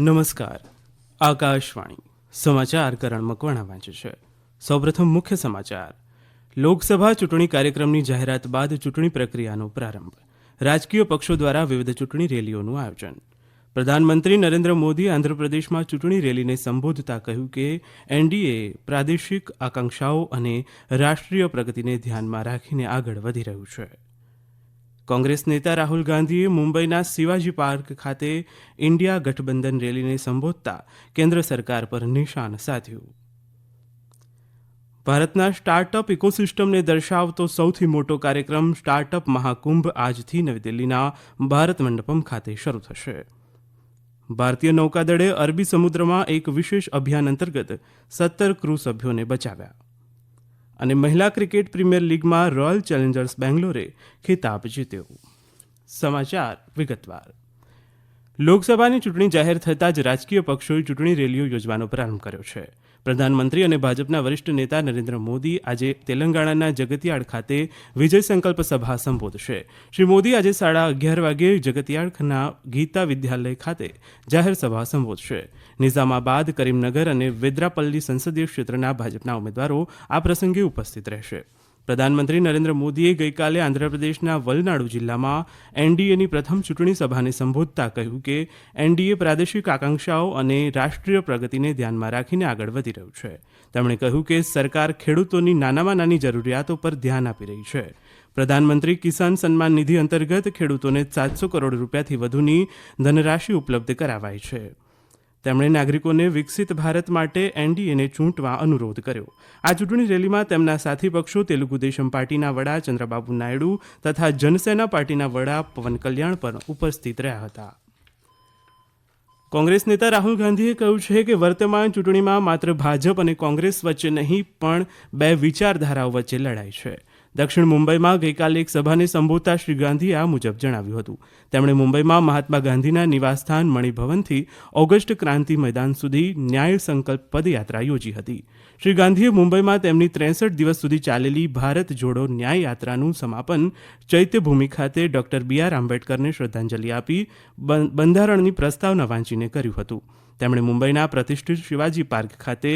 નમસ્કાર. આકાશવાણી સમાચાર કરણ મકવાણા વાંચે છે. સૌપ્રથમ મુખ્ય સમાચાર. લોકસભા ચૂંટણી કાર્યક્રમની જાહેરાત બાદ ચૂંટણી પ્રક્રિયાનો પ્રારંભ. રાજકીય પક્ષો દ્વારા વિવિધ ચૂંટણી રેલીઓનું આયોજન. પ્રધાનમંત્રી નરેન્દ્ર મોદી આંધ્રપ્રદેશમાં ચૂંટણી રેલીને સંબોધતા કહ્યું કે એનડીએ પ્રાદેશિક આકાંક્ષાઓ અને રાષ્ટ્રીય પ્રગતિને ધ્યાનમાં રાખીને આગળ વધી રહ્યું છે. કોંગ્રેસ નેતા રાહુલ ગાંધીએ મુંબઈના શિવાજી પાર્ક ખાતે ઇન્ડિયા ગઠબંધન રેલીને સંબોધતા કેન્દ્ર સરકાર પર નિશાન સાધ્યું. ભારતના સ્ટાર્ટઅપ ઇકોસિસ્ટમને દર્શાવતો સૌથી મોટો કાર્યક્રમ સ્ટાર્ટઅપ મહાકુંભ આજથી નવી દિલ્હીના ભારત મંડપમ ખાતે શરૂ થશે. ભારતીય નૌકાદળે અરબી સમુદ્રમાં એક વિશેષ અભિયાન અંતર્ગત 17 ક્રૂ સભ્યોને બચાવ્યા. અને મહિલા ક્રિકેટ પ્રીમિયર લીગમાં રોયલ ચેલેન્જર્સ બેંગ્લોરે ખિતાબ જીત્યો. સમાચાર વિગતવાર. લોકસભાની ચૂંટણી જાહેર થતાં જ રાજકીય પક્ષોએ ચૂંટણી રેલીઓ યોજવાનો પ્રારંભ કર્યો છે. પ્રધાનમંત્રી અને ભાજપના વરિષ્ઠ નેતા નરેન્દ્ર મોદી આજે તેલંગાણાના જગતિયાળ ખાતે વિજય સંકલ્પ સભા સંબોધશે. શ્રી મોદી આજે 11:30 વાગ્યે જગતિયાળના ગીતા વિદ્યાલય ખાતે જાહેર સભા સંબોધશે. નિઝામાબાદ, કરીમનગર અને વેદ્રાપલ્લી સંસદીય ક્ષેત્રના ભાજપના ઉમેદવારો આ પ્રસંગે ઉપસ્થિત રહેશે. પ્રધાનમંત્રી નરેન્દ્ર મોદીએ ગઈકાલે આંધ્રપ્રદેશના વલનાડુ જિલ્લામાં એનડીએની પ્રથમ ચૂંટણી સભાને સંબોધતા કહ્યું કે એનડીએ પ્રાદેશિક આકાંક્ષાઓ અને રાષ્ટ્રીય પ્રગતિને ધ્યાનમાં રાખીને આગળ વધી રહ્યું છે. તેમણે કહ્યું કે સરકાર ખેડૂતોની નાનામાં નાની જરૂરિયાતો પર ધ્યાન આપી રહી છે. પ્રધાનમંત્રી કિસાન સન્માન નિધિ અંતર્ગત ખેડૂતોને 700 કરોડ રૂપિયાથી વધુની ધનરાશિ ઉપલબ્ધ કરાવાઈ છે. તેમણે નાગરિકોને વિકસિત ભારત માટે એનડીએને ચૂંટવા અનુરોધ કર્યો. આ ચૂંટણી રેલીમાં તેમના સાથી પક્ષો તેલુગુ દેશમ પાર્ટીના વડા ચંદ્રબાબુ નાયડુ તથા જનસેના પાર્ટીના વડા પવન કલ્યાણ પણ ઉપસ્થિત રહ્યા હતા. કોંગ્રેસ નેતા રાહુલ ગાંધીએ કહ્યું છે કે વર્તમાન ચૂંટણીમાં માત્ર ભાજપ અને કોંગ્રેસ વચ્ચે નહીં પણ બે વિચારધારાઓ વચ્ચે લડાઈ છે. દક્ષિણ મુંબઈમાં ગઈકાલે એક સભાને સંબોધતા શ્રી ગાંધીએ આ મુજબ જણાવ્યું હતું. તેમણે મુંબઈમાં મહાત્મા ગાંધીના નિવાસસ્થાન મણિભવનથી ઓગસ્ટ ક્રાંતિ મેદાન સુધી ન્યાય સંકલ્પ પદયાત્રા યોજી હતી. શ્રી ગાંધીએ મુંબઈમાં તેમની 63 દિવસ સુધી ચાલેલી ભારત જોડો ન્યાય યાત્રાનું સમાપન ચૈત્યભૂમિ ખાતે ડોક્ટર BR આંબેડકરને શ્રદ્ધાંજલિ આપી બંધારણની પ્રસ્તાવના વાંચીને કર્યું હતું. તેમણે મુંબઈના પ્રતિષ્ઠિત શિવાજી પાર્ક ખાતે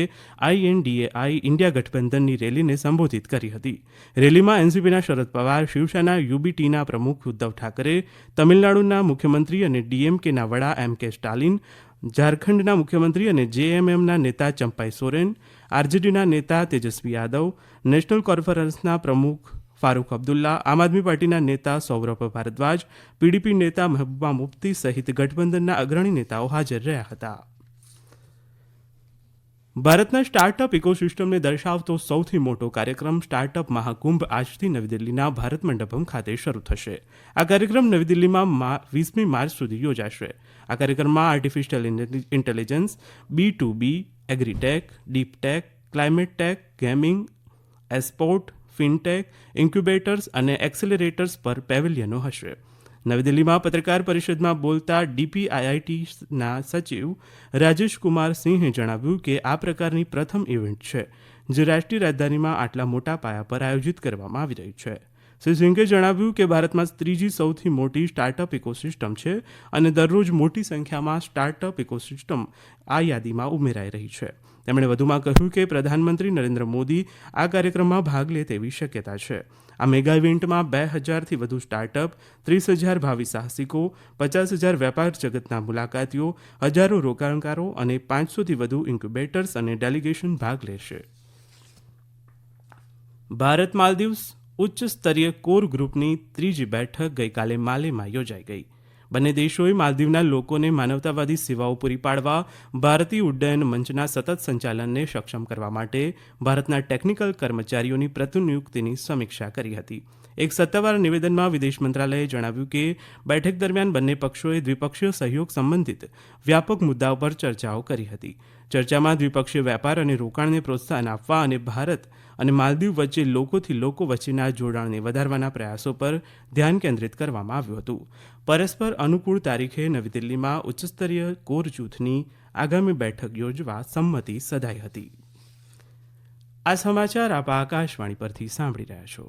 INDAI ઇન્ડિયા ગઠબંધનની રેલીને સંબોધિત કરી હતી. રેલીમાં એનસીપીના શરદ પવાર, શિવસેના UBTના પ્રમુખ ઉદ્ધવ ઠાકરે, તમિલનાડુના મુખ્યમંત્રી અને DMKના વડા MK સ્ટાલિન, ઝારખંડના મુખ્યમંત્રી અને JMMના નેતા ચંપાઈ સોરેન, RJDના નેતા તેજસ્વી યાદવ, નેશનલ કોન્ફરન્સના પ્રમુખ ફારૂક અબ્દુલ્લા, આમ આદમી પાર્ટીના નેતા સૌરભ ભારદ્વાજ, PDP નેતા મહેબૂબા મુફ્તી સહિત ગઠબંધનના અગ્રણી નેતાઓ હાજર રહ્યા હતા. ભારતના સ્ટાર્ટઅપ ઇકોસિસ્ટમને દર્શાવતો સૌથી મોટો કાર્યક્રમ સ્ટાર્ટઅપ મહાકુંભ આજથી નવી દિલ્હીના ભારત મંડપમ ખાતે શરૂ થશે. આ કાર્યક્રમ નવી દિલ્હીમાં 20મી માર્ચ સુધી યોજાશે. આ કાર્યક્રમમાં artificial intelligence, B2B, agritech, deeptech, climate tech, gaming, esport, fintech, incubators અને એક્સેલરેટર્સ પર પેવેલિયનો હશે. નવી દિલ્હીમાં પત્રકાર પરિષદમાં બોલતા DPIITના સચિવ રાજેશ કુમાર સિંહે જણાવ્યું કે આ પ્રકારની પ્રથમ ઇવેન્ટ છે જે રાષ્ટ્રીય રાજધાનીમાં આટલા મોટા પાયા પર આયોજિત કરવામાં આવી રહી છે. શ્રી સિંઘે જણાવ્યું કે ભારતમાં ત્રીજી સૌથી મોટી સ્ટાર્ટઅપ ઇકોસિસ્ટમ છે અને દરરોજ મોટી સંખ્યામાં સ્ટાર્ટઅપ ઇકોસિસ્ટમ આ યાદીમાં ઉમેરાઈ રહી છે. તેમણે વધુમાં કહ્યું કે પ્રધાનમંત્રી નરેન્દ્ર મોદી આ કાર્યક્રમમાં ભાગ લે તેવી શક્યતા છે. આ મેગા ઇવેન્ટમાં 2000થી વધુ સ્ટાર્ટઅપ, 30,000 ભાવિ સાહસિકો, 50,000 વેપાર જગતના મુલાકાતીઓ, હજારો રોકાણકારો અને 500થી વધુ ઇન્ક્યુબેટર્સ અને ડેલિગેશન ભાગ લેશે. ભારત માલદીવ્સ ઉચ્ચ સ્તરીય કોર ગ્રુપની ત્રીજી બેઠક ગઈકાલે માલેમાં યોજાઈ ગઈ. બંને દેશોએ માલદીવના લોકોને માનવતાવાદી સેવાઓ પૂરી પાડવા ભારતીય ઉડ્ડયન મંચના સતત સંચાલનને સક્ષમ કરવા માટે ભારતના ટેકનિકલ કર્મચારીઓની પ્રતિનિયુક્તિની સમીક્ષા કરી હતી. એક સત્તાવાર નિવેદનમાં વિદેશ મંત્રાલયે જણાવ્યું કે બેઠક દરમિયાન બંને પક્ષોએ દ્વિપક્ષીય સહયોગ સંબંધિત વ્યાપક મુદ્દાઓ પર ચર્ચાઓ કરી હતી. ચર્ચામાં દ્વિપક્ષીય વેપાર અને રોકાણને પ્રોત્સાહન આપવા અને ભારત અને માલદીવ વચ્ચે લોકોથી લોકો વચ્ચેના જોડાણને વધારવાના પ્રયાસો પર ધ્યાન કેન્દ્રિત કરવામાં આવ્યું હતું. પરસ્પર અનુકૂળ તારીખે નવી દિલ્હીમાં ઉચ્ચસ્તરીય કોર જૂથની આગામી બેઠક યોજવા સંમતિ સધાઈ હતી. આ સમાચાર આપ આકાશવાણી પરથી સાંભળી રહ્યા છો.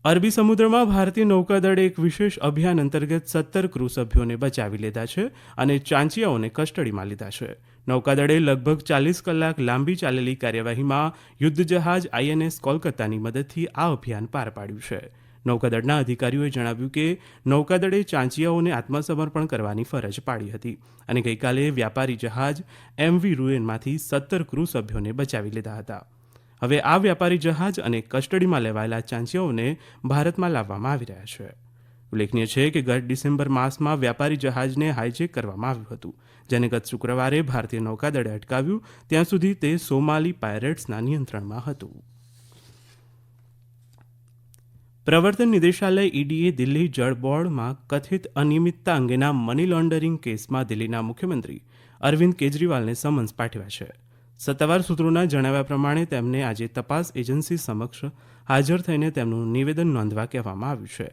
અરબી સમુદ્રમાં ભારતીય નૌકાદળે એક વિશેષ અભિયાન અંતર્ગત 17 ક્રૂ સભ્યોને બચાવી લીધા છે અને ચાંચિયાઓને કસ્ટડીમાં લીધા છે. નૌકાદળે લગભગ 40 કલાક લાંબી ચાલેલી કાર્યવાહીમાં યુદ્ધ જહાજ INS કોલકાતાની મદદથી આ અભિયાન પાર પાડ્યું છે. નૌકાદળના અધિકારીઓએ જણાવ્યું કે નૌકાદળે ચાંચિયાઓને આત્મસમર્પણ કરવાની ફરજ પાડી હતી અને ગઈકાલે વ્યાપારી જહાજ MV રૂએનમાંથી 17 ક્રૂ સભ્યોને બચાવી લીધા હતા. હવે આ વ્યાપારી જહાજ અને કસ્ટડીમાં લેવાયેલા ચાંચિયાઓને ભારતમાં લાવવામાં આવી રહ્યા છે. ઉલ્લેખનીય છે કે ગત ડિસેમ્બર માસમાં વ્યાપારી જહાજને હાઇજેક કરવામાં આવ્યું હતું, જેને ગત શુક્રવારે ભારતીય નૌકાદળે અટકાવ્યું. ત્યાં સુધી તે સોમાલી પાયરેટ્સના નિયંત્રણમાં હતું. પ્રવર્તન નિદેશાલય EDએ દિલ્હી જળ બોર્ડમાં કથિત અનિયમિતતા અંગેના મની લોન્ડરિંગ કેસમાં દિલ્હીના મુખ્યમંત્રી અરવિંદ કેજરીવાલને સમન્સ પાઠવ્યા છે. સત્તાવાર સૂત્રોના જણાવ્યા પ્રમાણે તેમને આજે તપાસ એજન્સી સમક્ષ હાજર થઈને તેમનું નિવેદન નોંધવા કહેવામાં આવ્યું છે.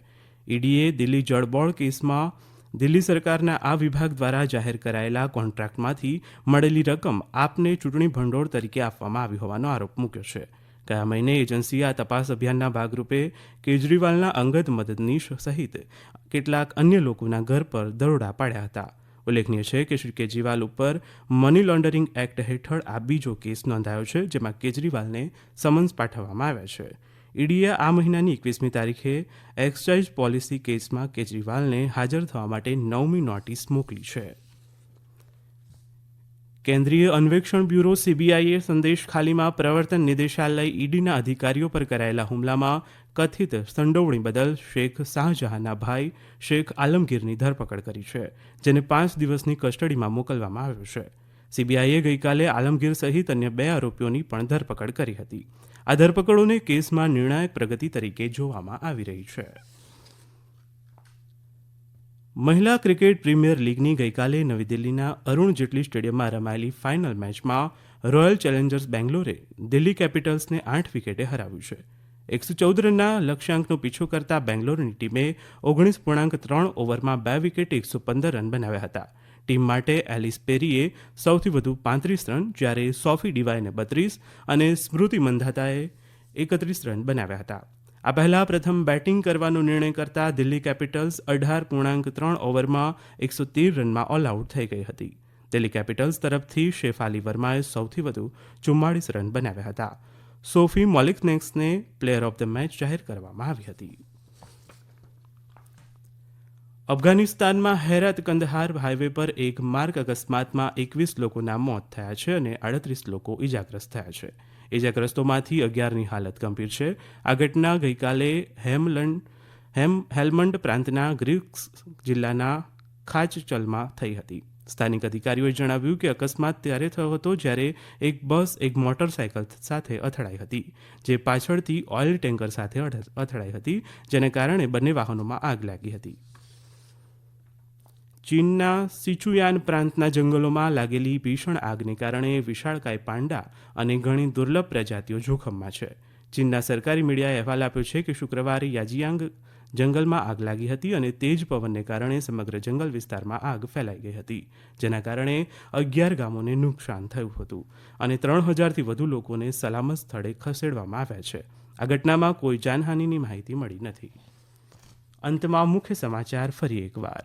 EDએ દિલ્હી જળ બોર્ડ કેસમાં દિલ્હી સરકારના આ વિભાગ દ્વારા જાહેર કરાયેલા કોન્ટ્રાક્ટમાંથી મળેલી રકમ આપને ચૂંટણી ભંડોળ તરીકે આપવામાં આવી હોવાનો આરોપ મૂક્યો છે. ગયા મહિને એજન્સીએ આ તપાસ અભિયાનના ભાગરૂપે કેજરીવાલના અંગત મદદનીશ સહિત કેટલાક અન્ય લોકોના ઘર પર દરોડા પાડ્યા હતા. ઉલ્લેખનીય છે કે શ્રી કેજરીવાલ ઉપર મની લોન્ડરિંગ એક્ટ હેઠળ આ બીજો કેસ નોંધાયો છે, જેમાં કેજરીવાલને સમન્સ પાઠવવામાં આવ્યા છે. EDએ આ મહિનાની 21મી તારીખે એક્સાઇઝ પોલિસી કેસમાં કેજરીવાલને હાજર થવા માટે 9મી નોટિસ મોકલી છે. કેન્દ્રીય અન્વેષણ બ્યુરો CBIએ સંદેશ ખાલીમાં પ્રવર્તન નિદેશાલય EDના અધિકારીઓ પર કરાયેલા હુમલામાં કથિત સંડોવણી બદલ શેખ શાહજહાંના ભાઈ શેખ આલમગીરની ધરપકડ કરી છે, જેને 5 દિવસની કસ્ટડીમાં મોકલવામાં આવ્યો છે. CBIએ ગઈકાલે આલમગીર સહિત અન્ય 2 આરોપીઓની પણ ધરપકડ કરી હતી. આ ધરપકડોને કેસમાં નિર્ણાયક પ્રગતિ તરીકે જોવામાં આવી રહી છે. મહિલા ક્રિકેટ પ્રીમિયર લીગની ગઈકાલે નવી દિલ્હીના અરુણ જેટલી સ્ટેડિયમમાં રમાયેલી ફાઇનલ મેચમાં રોયલ ચેલેન્જર્સ બેંગ્લોરે દિલ્હી કેપિટલ્સને 8 વિકેટે હરાવ્યું છે. 114 રનના લક્ષ્યાંકનો પીછો કરતા બેંગ્લોરની ટીમે 19.3 ઓવરમાં 2 વિકેટે 115 રન બનાવ્યા હતા. ટીમ માટે એલિસ પેરીએ સૌથી વધુ 35 રન, જ્યારે સોફી ડિવાઇને 32 અને સ્મૃતિ મંધાતાએ 31 રન બનાવ્યા હતા. આ પહેલા પ્રથમ બેટિંગ કરવાનો નિર્ણય કરતા દિલ્હી કેપિટલ્સ 18.3 ઓવરમાં 113 રનમાં ઓલ આઉટ થઈ ગઈ હતી. દિલ્હી કેપિટલ્સ તરફથી શેફાલી વર્માએ સૌથી વધુ 44 રન બનાવ્યા હતા. સોફી મોલિકનેક્સને પ્લેયર ઓફ ધ મેચ જાહેર કરવામાં આવી હતી. અફઘાનિસ્તાનમાં હેરાત કંદહાર હાઈવે પર એક માર્ગ અકસ્માતમાં 21 લોકોના મોત થયા છે અને 38 લોકો ઇજાગ્રસ્ત થયા છે. ઇજાગ્રસ્તોમાંથી 11ની હાલત ગંભીર છે. આ ઘટના ગઈકાલે હેલ્મંડ પ્રાંતના ગ્રીક્સ જિલ્લાના ખાચચલમાં થઈ હતી. સ્થાનિક અધિકારીઓએ જણાવ્યું કે અકસ્માત ત્યારે થયો હતો જ્યારે એક બસ એક મોટરસાયકલ સાથે અથડાઈ હતી, જે પાછળથી ઓઇલ ટેન્કર સાથે અથડાઈ હતી, જેને કારણે બંને વાહનોમાં આગ લાગી હતી. ચીનના સિચુયાન પ્રાંતના જંગલોમાં લાગેલી ભીષણ આગને કારણે વિશાળકાય પાંડા અને ઘણી દુર્લભ પ્રજાતિઓ જોખમમાં છે. ચીનના સરકારી મીડિયાએ અહેવાલ આપ્યો છે કે શુક્રવારે યાજિયાંગ જંગલમાં આગ લાગી હતી અને તેજ પવનને કારણે સમગ્ર જંગલ વિસ્તારમાં આગ ફેલાઈ ગઈ હતી, જેના કારણે 11 ગામોને નુકસાન થયું હતું અને 3000થી વધુ લોકોને સલામત સ્થળે ખસેડવામાં આવ્યા છે. આ ઘટનામાં કોઈ જાનહાનિની માહિતી મળી નથી. અંતમાં મુખ્ય સમાચાર ફરી એકવાર.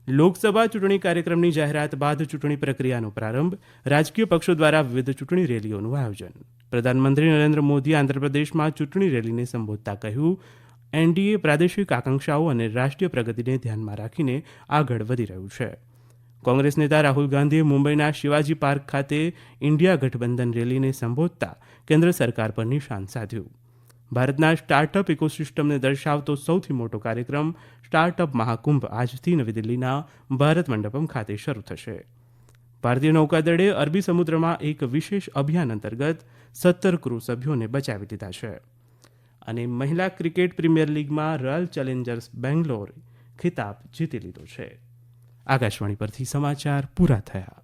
લોકસભા ચૂંટણી કાર્યક્રમની જાહેરાત બાદ ચૂંટણી પ્રક્રિયાનો પ્રારંભ. રાજકીય પક્ષો દ્વારા વિવિધ ચૂંટણી રેલીઓનું આયોજન. પ્રધાનમંત્રી નરેન્દ્ર મોદીએ આંધ્રપ્રદેશમાં ચૂંટણી રેલીને સંબોધતા કહ્યું, NDA પ્રાદેશિક આકાંક્ષાઓ અને રાષ્ટ્રીય પ્રગતિને ધ્યાનમાં રાખીને આગળ વધી રહ્યું છે. કોંગ્રેસ નેતા રાહુલ ગાંધીએ મુંબઈના શિવાજી પાર્ક ખાતે ઇન્ડિયા ગઠબંધન રેલીને સંબોધતા કેન્દ્ર સરકાર પર નિશાન સાધ્યું. ભારતના સ્ટાર્ટઅપ ઇકોસિસ્ટમને દર્શાવતો સૌથી મોટો કાર્યક્રમ સ્ટાર્ટઅપ મહાકુંભ આજથી નવી દિલ્હીના ભારત મંડપમ ખાતે શરૂ થશે. ભારતીય નૌકાદળે અરબી સમુદ્રમાં એક વિશેષ અભિયાન અંતર્ગત 17 ક્રૂ સભ્યોને બચાવી લીધા છે. અને મહિલા ક્રિકેટ પ્રીમિયર લીગમાં રોયલ ચેલેન્જર્સ બેંગ્લોરે ખિતાબ જીતી લીધો છે. આકાશવાણી પરથી સમાચાર પૂરા થયા.